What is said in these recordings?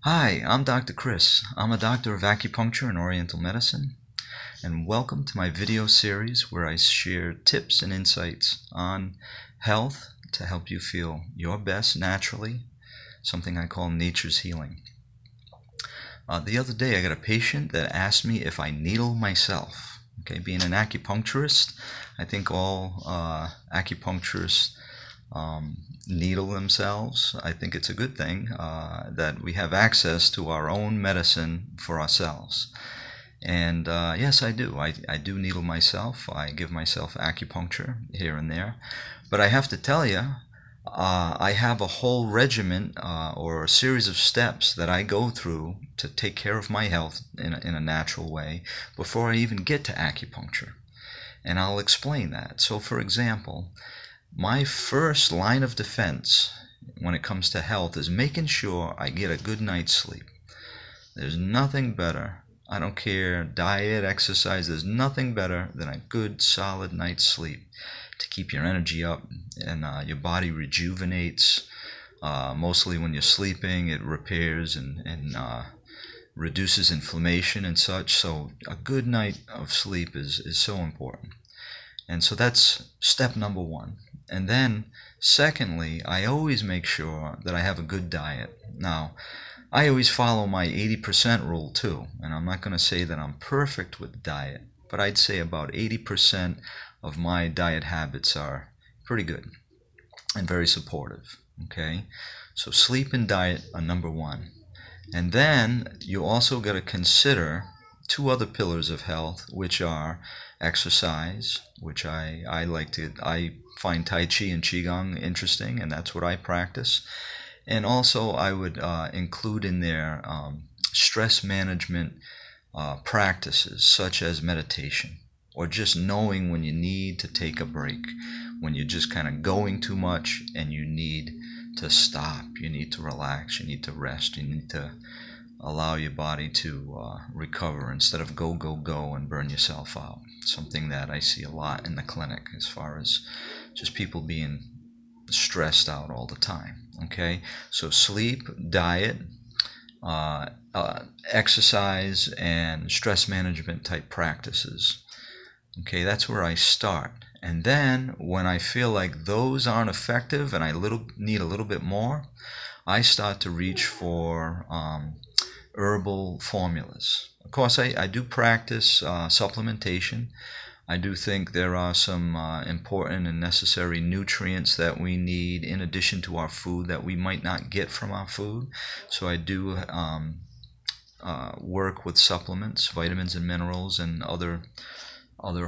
Hi, I'm Dr. Chris. I'm a doctor of acupuncture and oriental medicine, and welcome to my video series where I share tips and insights on health to help you feel your best naturally, something I call nature's healing. The other day I got a patient that asked me if I needle myself. Okay, being an acupuncturist, I think all acupuncturists needle themselves. I think it's a good thing that we have access to our own medicine for ourselves. And yes, I do. I do needle myself. I give myself acupuncture here and there. But I have to tell you, I have a whole regimen or a series of steps that I go through to take care of my health in a natural way before I even get to acupuncture. And I'll explain that. So for example, my first line of defense when it comes to health is making sure I get a good night's sleep. There's nothing better. I don't care, diet, exercise, there's nothing better than a good solid night's sleep to keep your energy up and your body rejuvenates. Mostly when you're sleeping, it repairs and reduces inflammation and such. So a good night of sleep is so important. And so that's step number one. And then secondly, I always make sure that I have a good diet. Now, I always follow my 80% rule too, and I'm not going to say that I'm perfect with diet, but I'd say about 80% of my diet habits are pretty good and very supportive. Okay, so sleep and diet are number one. And then you also got to consider two other pillars of health, which are exercise, which I find Tai Chi and Qigong interesting, and that's what I practice. And also I would include in there stress management practices such as meditation, or just knowing when you need to take a break, when you're just kind of going too much and you need to stop, you need to relax, you need to rest, you need to allow your body to recover instead of go and burn yourself out. Something that I see a lot in the clinic as far as just people being stressed out all the time. Okay, so sleep, diet, exercise, and stress management type practices. Okay, that's where I start. And then when I feel like those aren't effective and I need a little bit more, I start to reach for herbal formulas. Of course, I do practice supplementation. I do think there are some important and necessary nutrients that we need in addition to our food that we might not get from our food. So I do work with supplements, vitamins and minerals, and other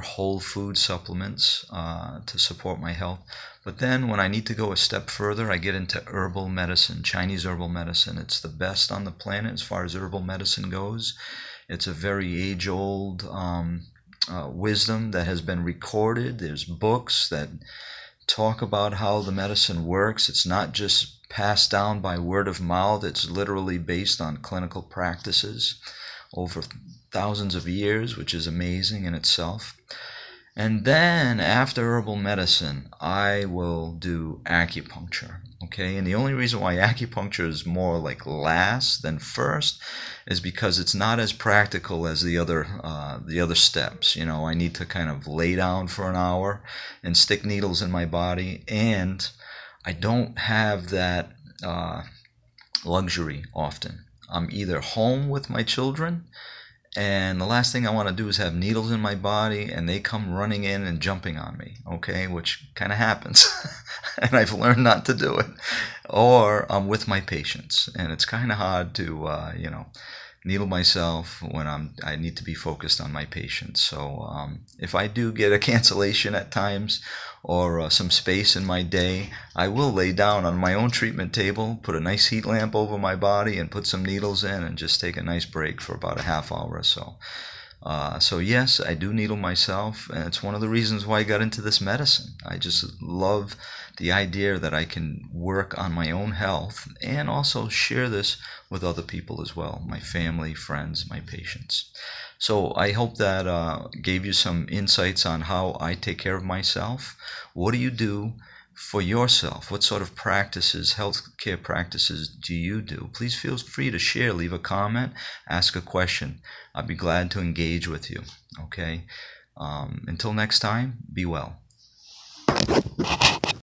whole food supplements to support my health. But then when I need to go a step further, I get into herbal medicine, Chinese herbal medicine. It's the best on the planet as far as herbal medicine goes. It's a very age-old wisdom that has been recorded. There's books that talk about how the medicine works. It's not just passed down by word of mouth. It's literally based on clinical practices over thousands of years, which is amazing in itself. And then after herbal medicine, I will do acupuncture. Okay, and the only reason why acupuncture is more like last than first is because it's not as practical as the other steps. You know, I need to kind of lay down for an hour and stick needles in my body, and I don't have that luxury often. I'm either home with my children, and the last thing I want to do is have needles in my body and they come running in and jumping on me, okay, which kind of happens. And I've learned not to do it. Or I'm with my patients, and it's kind of hard to, needle myself when I need to be focused on my patients. So if I do get a cancellation at times or some space in my day, I will lay down on my own treatment table, put a nice heat lamp over my body and put some needles in and just take a nice break for about a half hour or so. So yes, I do needle myself, and it's one of the reasons why I got into this medicine. I just love the idea that I can work on my own health and also share this with other people as well, my family, friends, my patients. So I hope that gave you some insights on how I take care of myself. What do you do for yourself. What sort of practices, healthcare practices do you do? Please feel free to share, leave a comment, ask a question. I'll be glad to engage with you. Okay? Until next time, be well.